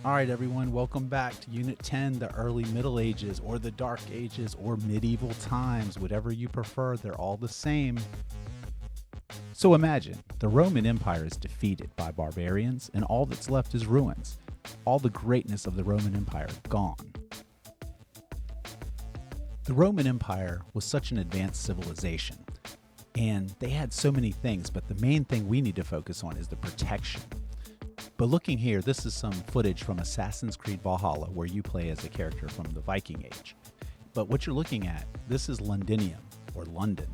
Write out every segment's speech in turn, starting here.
All right, everyone, welcome back to Unit 10, the Early Middle Ages, or the Dark Ages, or Medieval Times, whatever you prefer, they're all the same. So imagine, the Roman Empire is defeated by barbarians, and all that's left is ruins. All the greatness of the Roman Empire gone. The Roman Empire was such an advanced civilization, and they had so many things, but the main thing we need to focus on is the protection. But looking here, this is some footage from Assassin's Creed Valhalla where you play as a character from the Viking Age. But what you're looking at, this is Londinium, or London,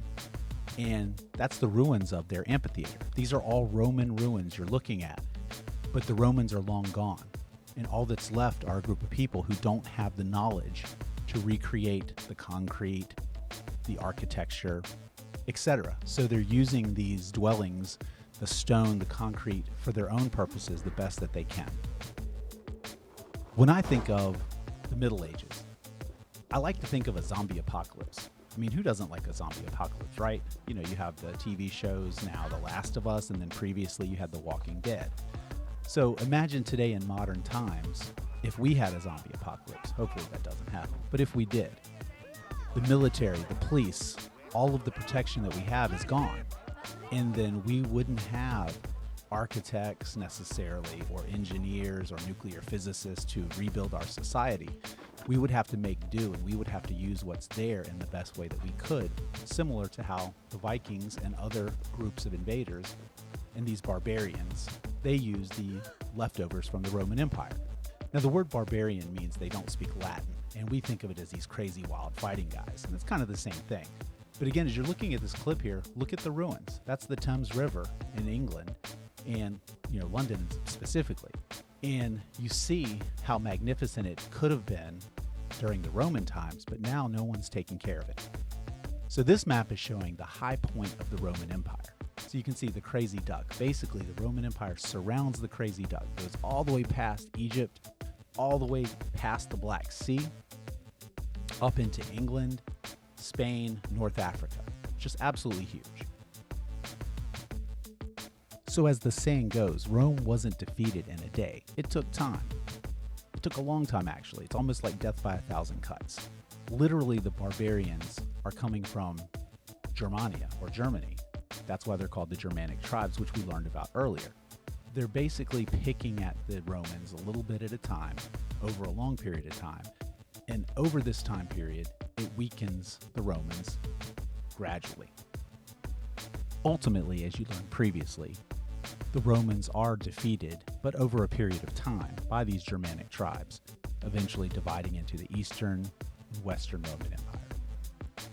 and that's the ruins of their amphitheater. These are all Roman ruins you're looking at, but the Romans are long gone, and all that's left are a group of people who don't have the knowledge to recreate the concrete, the architecture, etc. So they're using these dwellings, the stone, the concrete, for their own purposes the best that they can. When I think of the Middle Ages, I like to think of a zombie apocalypse. I mean, who doesn't like a zombie apocalypse, right? You know, you have the TV shows now, The Last of Us, and then previously you had The Walking Dead. So imagine today in modern times, if we had a zombie apocalypse. Hopefully that doesn't happen, but if we did, the military, the police, all of the protection that we have is gone. And then we wouldn't have architects necessarily, or engineers, or nuclear physicists to rebuild our society. We would have to make do, and we would have to use what's there in the best way that we could, similar to how the Vikings and other groups of invaders and these barbarians, they use the leftovers from the Roman Empire. Now, the word barbarian means they don't speak Latin, and we think of it as these crazy, wild fighting guys, and it's kind of the same thing. But again, as you're looking at this clip here, look at the ruins. That's the Thames River in England, and London specifically. And you see how magnificent it could have been during the Roman times, but now no one's taking care of it. So this map is showing the high point of the Roman Empire. So you can see the Crazy Duck. Basically, the Roman Empire surrounds the Crazy Duck, goes all the way past Egypt, all the way past the Black Sea, up into England, Spain, North Africa. Just absolutely huge. So as the saying goes, Rome wasn't defeated in a day. It took time. It took a long time, actually. It's almost like death by 1,000 cuts. Literally, the barbarians are coming from Germania, or Germany. That's why they're called the Germanic tribes, which we learned about earlier. They're basically picking at the Romans a little bit at a time, over a long period of time. And over this time period, it weakens the Romans gradually. Ultimately, as you learned previously, the Romans are defeated, but over a period of time, by these Germanic tribes, eventually dividing into the Eastern and Western Roman Empire.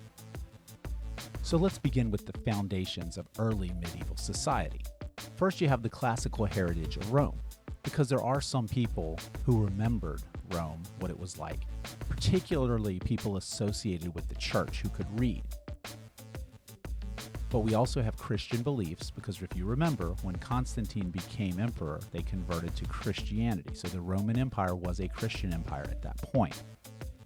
So let's begin with the foundations of early medieval society. First, you have the classical heritage of Rome, because there are some people who remembered Rome, what it was like, particularly people associated with the church who could read. But we also have Christian beliefs, because if you remember, when Constantine became emperor, they converted to Christianity. So the Roman Empire was a Christian empire at that point.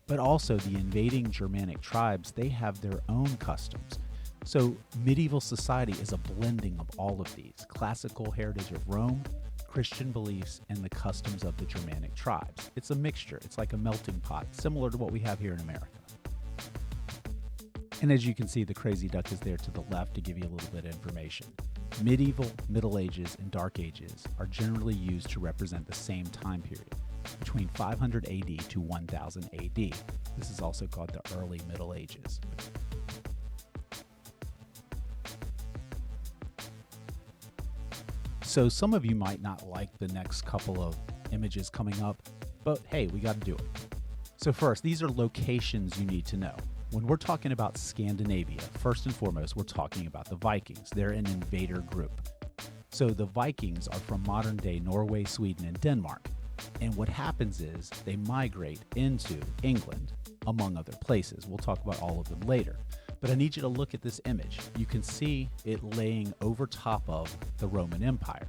But also the invading Germanic tribes, they have their own customs. So medieval society is a blending of all of these: classical heritage of Rome, Christian beliefs, and the customs of the Germanic tribes. It's a mixture. It's like a melting pot, similar to what we have here in America. And as you can see, the Crazy Duck is there to the left to give you a little bit of information. Medieval, Middle Ages, and Dark Ages are generally used to represent the same time period, between 500 AD to 1000 AD. This is also called the Early Middle Ages. So some of you might not like the next couple of images coming up, but hey, we got to do it. So first, these are locations you need to know. When we're talking about Scandinavia, first and foremost, we're talking about the Vikings. They're an invader group. So the Vikings are from modern-day Norway, Sweden, and Denmark. And what happens is they migrate into England, among other places. We'll talk about all of them later. But I need you to look at this image. You can see it laying over top of the Roman Empire.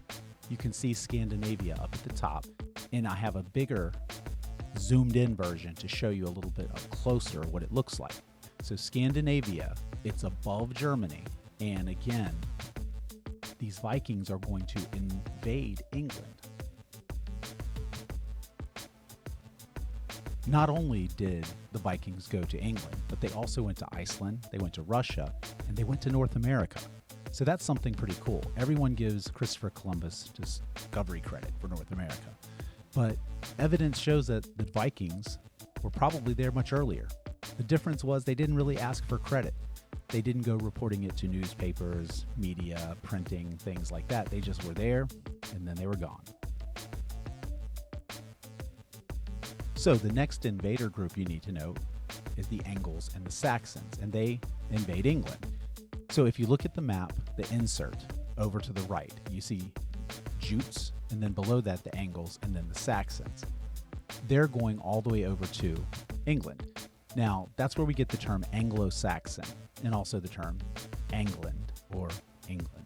You can see Scandinavia up at the top, and I have a bigger zoomed in version to show you a little bit up closer what it looks like. So Scandinavia, it's above Germany, and again, these Vikings are going to invade England. Not only did the Vikings go to England, but they also went to Iceland, they went to Russia, and they went to North America. So that's something pretty cool. Everyone gives Christopher Columbus discovery credit for North America. But evidence shows that the Vikings were probably there much earlier. The difference was they didn't really ask for credit. They didn't go reporting it to newspapers, media, printing, things like that. They just were there, and then they were gone. So the next invader group you need to know is the Angles and the Saxons, and they invade England. So if you look at the map, the insert over to the right, you see Jutes, and then below that the Angles, and then the Saxons. They're going all the way over to England. Now, that's where we get the term Anglo-Saxon, and also the term Angland or England.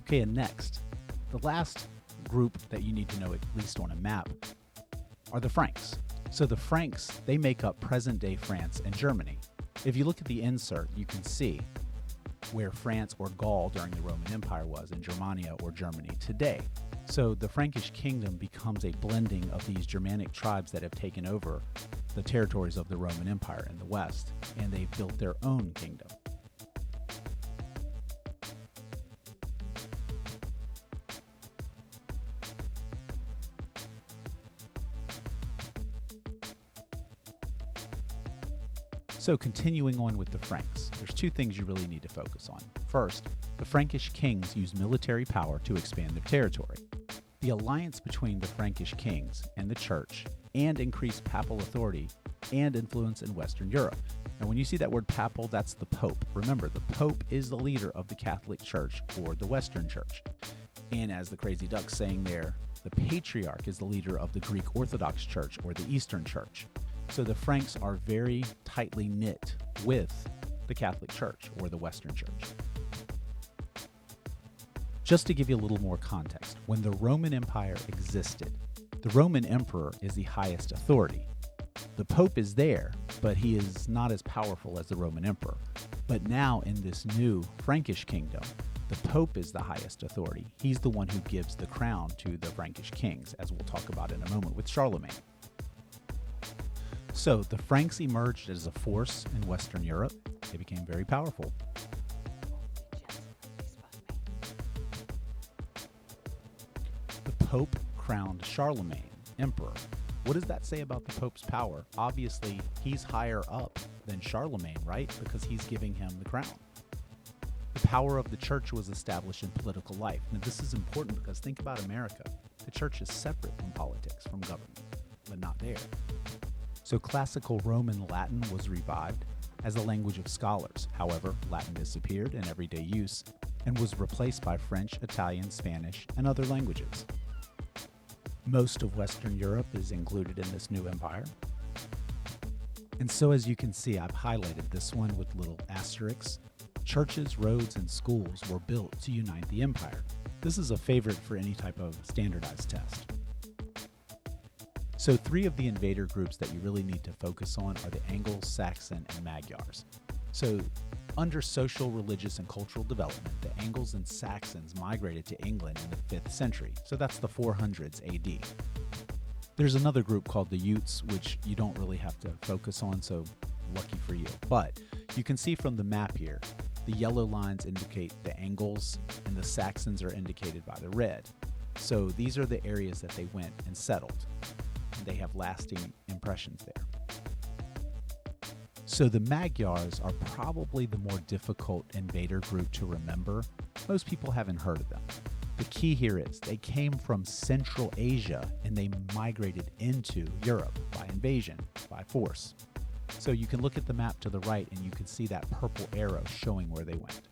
Okay, and next, the last group that you need to know, at least on a map, are the Franks. So the Franks, they make up present-day France and Germany. If you look at the insert, you can see where France or Gaul during the Roman Empire was, in Germania or Germany today. So the Frankish kingdom becomes a blending of these Germanic tribes that have taken over the territories of the Roman Empire in the West, and they've built their own kingdom. So continuing on with the Franks, there's two things you really need to focus on. First, the Frankish kings used military power to expand their territory. The alliance between the Frankish kings and the church and increased papal authority and influence in Western Europe. And when you see that word papal, that's the Pope. Remember, the Pope is the leader of the Catholic Church or the Western Church. And as the Crazy Duck's saying there, the Patriarch is the leader of the Greek Orthodox Church or the Eastern Church. So the Franks are very tightly knit with the Catholic Church or the Western Church. Just to give you a little more context, when the Roman Empire existed, the Roman Emperor is the highest authority. The Pope is there, but he is not as powerful as the Roman Emperor. But now in this new Frankish kingdom, the Pope is the highest authority. He's the one who gives the crown to the Frankish kings, as we'll talk about in a moment with Charlemagne. So the Franks emerged as a force in Western Europe. They became very powerful. The Pope crowned Charlemagne emperor. What does that say about the Pope's power? Obviously, he's higher up than Charlemagne, right? Because he's giving him the crown. The power of the church was established in political life. Now, this is important because think about America. The church is separate from politics, from government, but not there. So classical Roman Latin was revived as a language of scholars. However, Latin disappeared in everyday use and was replaced by French, Italian, Spanish, and other languages. Most of Western Europe is included in this new empire. And so as you can see, I've highlighted this one with little asterisks. Churches, roads, and schools were built to unite the empire. This is a favorite for any type of standardized test. So three of the invader groups that you really need to focus on are the Angles, Saxon, and Magyars. So under social, religious, and cultural development, the Angles and Saxons migrated to England in the 5th century. So that's the 400s AD. There's another group called the Utes, which you don't really have to focus on, so lucky for you. But you can see from the map here, the yellow lines indicate the Angles and the Saxons are indicated by the red. So these are the areas that they went and settled. They have lasting impressions there. So the Magyars are probably the more difficult invader group to remember. Most people haven't heard of them. The key here is they came from Central Asia and they migrated into Europe by invasion, by force. So you can look at the map to the right and you can see that purple arrow showing where they went.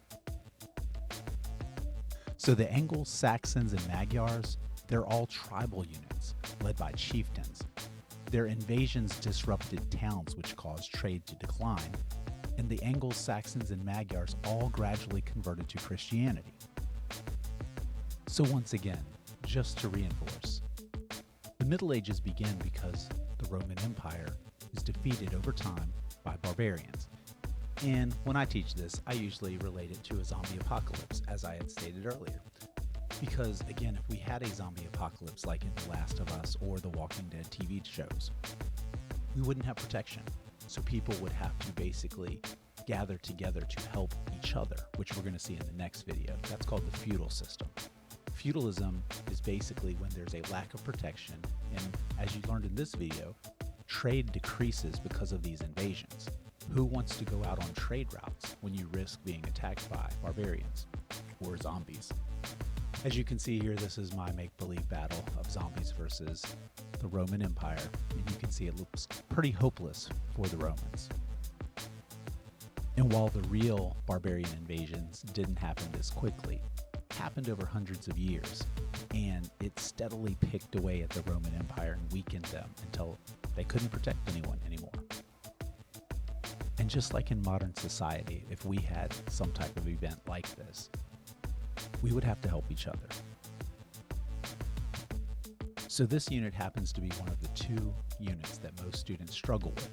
So the Angles, Saxons, and Magyars, they're all tribal units led by chieftains. Their invasions disrupted towns, which caused trade to decline, and the Angles, Saxons, and Magyars all gradually converted to Christianity. So once again, just to reinforce, the Middle Ages began because the Roman Empire is defeated over time by barbarians. And when I teach this, I usually relate it to a zombie apocalypse, as I had stated earlier. Because again, if we had a zombie apocalypse like in The Last of Us or the Walking Dead TV shows, we wouldn't have protection. So people would have to basically gather together to help each other, which we're going to see in the next video. That's called the feudal system. Feudalism is basically when there's a lack of protection, and as you learned in this video, trade decreases because of these invasions. Who wants to go out on trade routes when you risk being attacked by barbarians or zombies? As you can see here, this is my make-believe battle of zombies versus the Roman Empire, and you can see it looks pretty hopeless for the Romans. And while the real barbarian invasions didn't happen this quickly, it happened over hundreds of years, and it steadily picked away at the Roman Empire and weakened them until they couldn't protect anyone anymore. And just like in modern society, if we had some type of event like this, we would have to help each other. So this unit happens to be one of the two units that most students struggle with.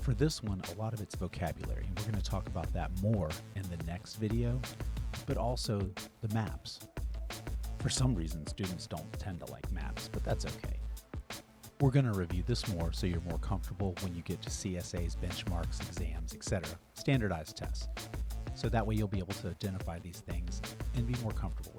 For this one, a lot of it's vocabulary, and we're going to talk about that more in the next video, but also the maps. For some reason, students don't tend to like maps, but that's okay. We're going to review this more so you're more comfortable when you get to CSAs, benchmarks, exams, etc., standardized tests. So that way you'll be able to identify these things and be more comfortable.